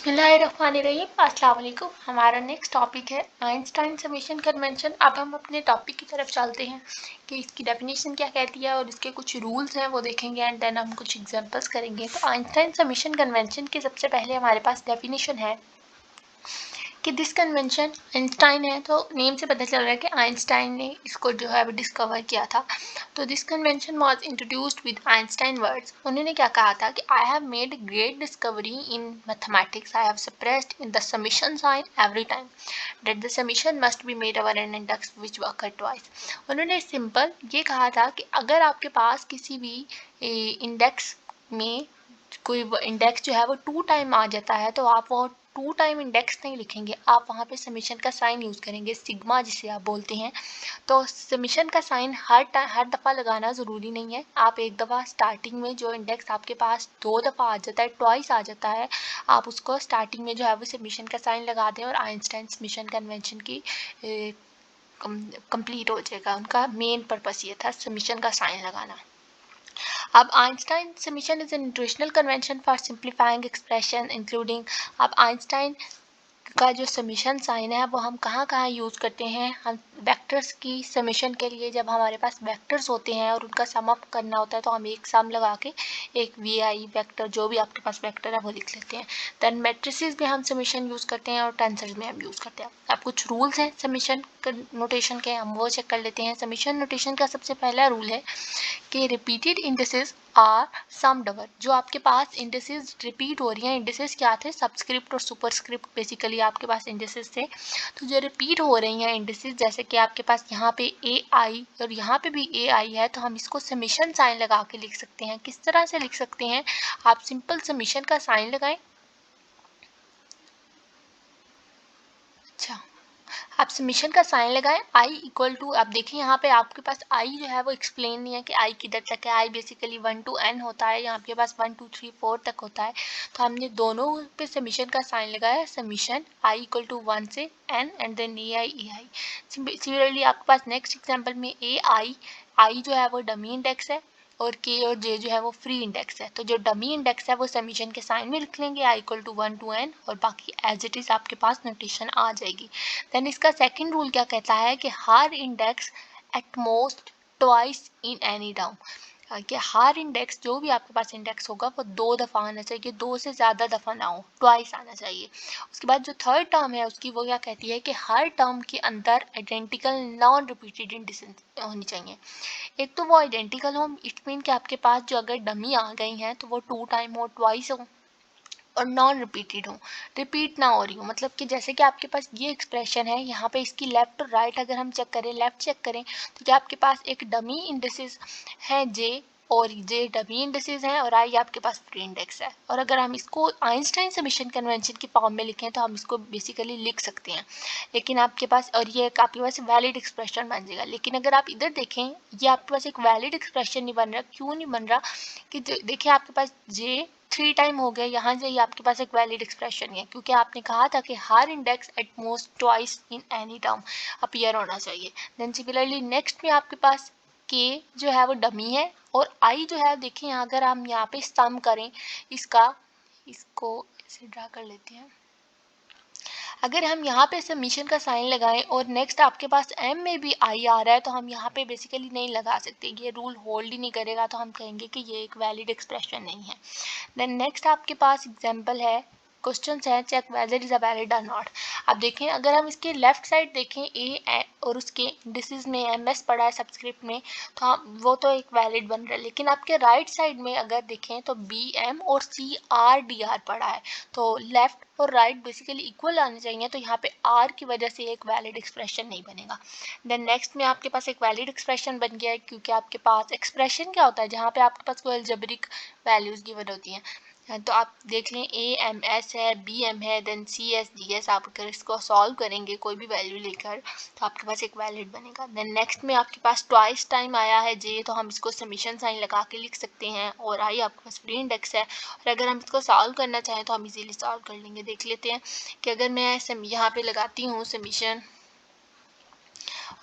बिस्मिल्लाहिर्रहमानिर्रहीम, अस्सलाम वालेकुम। हमारा नेक्स्ट टॉपिक है आइंस्टाइन समेशन कन्वेंशन। अब हम अपने टॉपिक की तरफ चलते हैं कि इसकी डेफिनेशन क्या कहती है और इसके कुछ रूल्स हैं वो देखेंगे एंड देन हम कुछ एग्जांपल्स करेंगे। तो आइंस्टाइन समेशन कन्वेंशन की सबसे पहले हमारे पास डेफिनेशन है कि दिस कन्वेंशन आइंस्टाइन है, तो नेम से पता चल रहा है कि आइंस्टाइन ने इसको जो है वो डिस्कवर किया था। तो this convention was introduced with Einstein words. उन्होंने क्या कहा था कि I have made great discovery in mathematics, I have suppressed in the summation sign every time that the summation must be made over an index which occur twice. उन्होंने simple ये कहा था कि अगर आपके पास किसी भी इंडेक्स में कोई इंडेक्स जो है वो 2 टाइम आ जाता है तो आप वो 2 टाइम इंडेक्स नहीं लिखेंगे, आप वहाँ पे समेशन का साइन यूज़ करेंगे, सिग्मा जिसे आप बोलते हैं। तो समेशन का साइन हर दफ़ा लगाना ज़रूरी नहीं है। आप एक दफ़ा स्टार्टिंग में जो इंडेक्स आपके पास 2 दफ़ा आ जाता है, ट्वाइस आ जाता है, आप उसको स्टार्टिंग में जो है वो समेशन का साइन लगा दें और आइंस्टाइन समेशन कन्वेंशन की कंप्लीट हो जाएगा। उनका मेन पर्पस ये था समेशन का साइन लगाना। अब Einstein summation is an international convention for simplifying expression including. अब आइंस्टाइन का जो समेशन साइन है वो हम कहाँ कहाँ यूज़ करते हैं। हम वेक्टर्स की समेशन के लिए, जब हमारे पास वेक्टर्स होते हैं और उनका सम अप करना होता है तो हम एक सम लगा के एक वी आई वेक्टर, जो भी आपके पास वेक्टर है वो लिख लेते हैं। देन मैट्रिसेस में हम समेशन यूज़ करते हैं और टेंसर्स में हम यूज़ करते हैं। अब कुछ रूल्स हैं समेशन नोटेशन के, हम वो चेक कर लेते हैं। समेशन नोटेशन का सबसे पहला रूल है कि repeated indices are summed over. जो आपके पास इंडिसेस रिपीट हो रही हैं, इंडिसेस क्या थे, सबस्क्रिप्ट और सुपरस्क्रिप्ट बेसिकली आपके पास इंडिसेस थे। तो जो रिपीट हो रही हैं इंडिसेस, जैसे कि आपके पास यहाँ पे ए आई और यहाँ पे भी ए आई है, तो हम इसको समेशन साइन लगा के लिख सकते हैं। किस तरह से लिख सकते हैं, आप सिंपल समेशन का साइन लगाएं। अच्छा, आप समेशन का साइन लगाएं आई इक्वल टू, आप देखें यहाँ पे आपके पास आई जो है वो एक्सप्लेन नहीं है कि आई किधर तक है। आई बेसिकली 1 to n होता है, यहाँ आपके पास 1 2 3 4 तक होता है। तो हमने दोनों पे समेशन का साइन लगाया, समेशन आई इक्वल टू 1 से n and then A I. Similarly आपके पास नेक्स्ट एग्जाम्पल में ए आई जो है वो डमी इंडेक्स है और के और जे जो है वो फ्री इंडेक्स है। तो जो डमी इंडेक्स है वो समेशन के साइन में लिख लेंगे I equal to 1 to n और बाकी एज इट इज़ आपके पास नोटेशन आ जाएगी। देन इसका सेकंड रूल क्या कहता है कि हर index at most twice in any term, कि हर इंडेक्स, जो भी आपके पास इंडेक्स होगा वो 2 दफ़ा आना चाहिए, 2 से ज़्यादा दफ़ा ना हो, ट्वाइस आना चाहिए। उसके बाद जो थर्ड टर्म है उसकी वो क्या कहती है कि हर टर्म के अंदर आइडेंटिकल नॉन रिपीटेड इंडिसेस होनी चाहिए। एक तो वो आइडेंटिकल हो, इट मीन कि आपके पास जो अगर डमी आ गई हैं तो वो 2 टाइम हो, ट्वाइस हो और नॉन रिपीटेड हो, रिपीट ना हो रही हो। मतलब कि जैसे कि आपके पास ये एक्सप्रेशन है, यहाँ पे इसकी लेफ्ट और राइट अगर हम चेक करें, लेफ्ट चेक करें तो क्या आपके पास एक डमी इंडिसेस है जे, और जे डमी इंडिसेस हैं और आई आपके पास फ्री इंडेक्स है। और अगर हम इसको आइंस्टाइन समेशन कन्वेंशन की फॉर्म में लिखें तो हम इसको बेसिकली लिख सकते हैं, लेकिन आपके पास, और ये एक आपके पास वैलिड एक्सप्रेशन बन जाएगा। लेकिन अगर आप इधर देखें, ये आपके पास एक वैलिड एक्सप्रेशन नहीं बन रहा। क्यों नहीं बन रहा, कि देखिए आपके पास जे 3 टाइम हो गया, यहाँ से आपके पास एक वैलिड एक्सप्रेशन है क्योंकि आपने कहा था कि हर index at most twice in any term appear होना चाहिए। देन सिमिलरली नेक्स्ट में आपके पास के जो है वो डमी है और आई जो है, देखिए यहाँ अगर हम यहाँ पे सम करें इसका, इसको ऐसे ड्रा कर लेते हैं। अगर हम यहाँ पे समेशन का साइन लगाएं और नेक्स्ट आपके पास m में भी आई आ रहा है तो हम यहाँ पे बेसिकली नहीं लगा सकते, ये रूल होल्ड ही नहीं करेगा, तो हम कहेंगे कि ये एक वैलिड एक्सप्रेशन नहीं है। देन नेक्स्ट आपके पास एग्जांपल है, क्वेश्चन है check whether is a valid और नॉट। अब देखें अगर हम इसके लेफ्ट साइड देखें ए और उसके इंडिसेस में ms पड़ा है सबस्क्रिप्ट में, तो हम वो तो एक वैलिड बन रहा है। लेकिन आपके राइट साइड में अगर देखें तो bm और cr पड़ा है, तो लेफ्ट और राइट बेसिकली इक्वल आने चाहिए, तो यहाँ पे r की वजह से एक वैलिड एक्सप्रेशन नहीं बनेगा। देन नेक्स्ट में आपके पास एक वैलिड एक्सप्रेशन बन गया है क्योंकि आपके पास एक्सप्रेशन क्या होता है, जहाँ पे आपके पास कोई अलजेब्रिक वैल्यूज़ गिवन होती हैं। तो आप देख लें ए एम एस है, बी एम है, then C S D S, आप अगर इसको सॉल्व करेंगे कोई भी वैल्यू लेकर तो आपके पास एक वैलिड बनेगा। देन नेक्स्ट में आपके पास ट्वाइस टाइम आया है जे, तो हम इसको समेशन साइन लगा के लिख सकते हैं और आई आपके पास फ्री इंडेक्स है। और अगर हम इसको सॉल्व करना चाहें तो हम इजीली सॉल्व कर लेंगे। देख लेते हैं कि अगर मैं यहाँ पे लगाती हूँ समेशन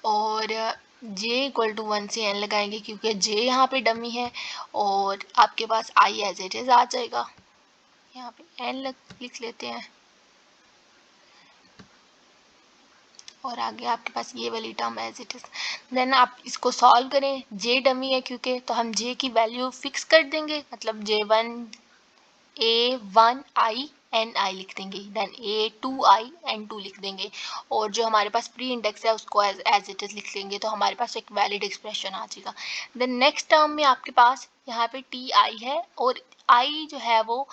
और j इक्वल टू 1 से n लगाएंगे क्योंकि j यहाँ पे डमी है और आपके पास i एज इट इज़ आ जाएगा। यहाँ पे n लिख लेते हैं और आगे आपके पास ये वाली term as it is. Then आप इसको सॉल्व करें, j डमी है क्योंकि, तो हम j की वैल्यू फिक्स कर देंगे, मतलब j1 a1 i n i लिख देंगे, देन a2 i n2 लिख देंगे, और जो हमारे पास प्री इंडेक्स है उसको एज इट इज लिख लेंगे, तो हमारे पास एक वैलिड एक्सप्रेशन आ जाएगा। देन नेक्स्ट टर्म में आपके पास यहाँ पे टी आई है और आई जो है वो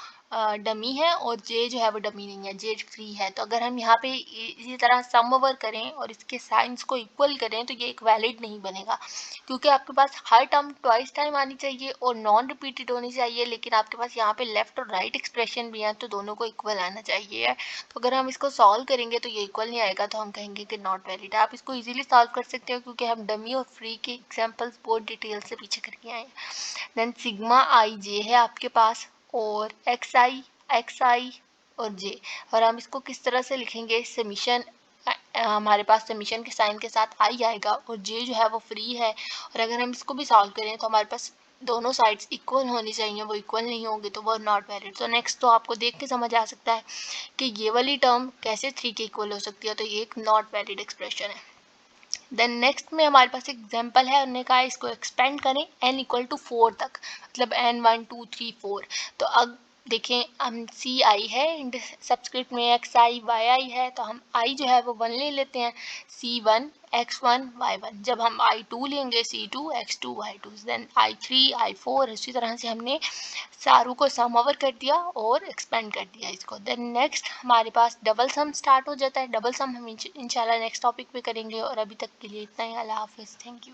डमी है और जे जो है वो डमी नहीं है, जे फ्री है। तो अगर हम यहाँ पे इसी तरह सम ओवर करें और इसके साइंस को इक्वल करें तो ये एक वैलिड नहीं बनेगा, क्योंकि आपके पास हर टर्म ट्वाइस टाइम आनी चाहिए और नॉन रिपीटेड होनी चाहिए, लेकिन आपके पास यहाँ पे लेफ्ट और राइट एक्सप्रेशन भी है तो दोनों को इक्वल आना चाहिए। तो अगर हम इसको सॉल्व करेंगे तो ये इक्वल नहीं आएगा, तो हम कहेंगे कि नॉट वैलिड। आप इसको इजीली सॉल्व कर सकते हो क्योंकि हम डमी और फ्री के एग्जांपल्स बहुत डिटेल से पीछे करके आए हैं। देन सिग्मा आई जे है आपके पास और एक्स आई और जे, और हम इसको किस तरह से लिखेंगे, समीशन, हमारे पास समीशन के साइन के साथ आई आएगा और जे जो है वो फ्री है, और अगर हम इसको भी सॉल्व करें तो हमारे पास दोनों साइड्स इक्वल होनी चाहिए, वो इक्वल नहीं होंगे तो वो नॉट वैलिड। तो नेक्स्ट तो आपको देख के समझ आ सकता है कि ये वाली टर्म कैसे 3 के इक्वल हो सकती है, तो ये एक नॉट वैलिड एक्सप्रेशन है। देन नेक्स्ट में हमारे पास एग्जांपल है, उन्होंने कहा इसको एक्सपेंड करें n इक्वल टू 4 तक, मतलब n 1 2 3 4। तो अब देखें हम सी आई है, सब्सक्रिप्ट में एक्स आई वाई आई है, तो हम आई जो है वो 1 ले लेते हैं, c1 x1 y1। जब हम i2 लेंगे c2 x2 y2, then i3 i4, इसी तरह से हमने सारों को सम ओवर कर दिया और एक्सपेंड कर दिया इसको। देन नेक्स्ट हमारे पास डबल सम स्टार्ट हो जाता है। डबल सम हम इंशाल्लाह नेक्स्ट टॉपिक पे करेंगे, और अभी तक के लिए इतना ही। अल्लाह हाफिज़, थैंक यू।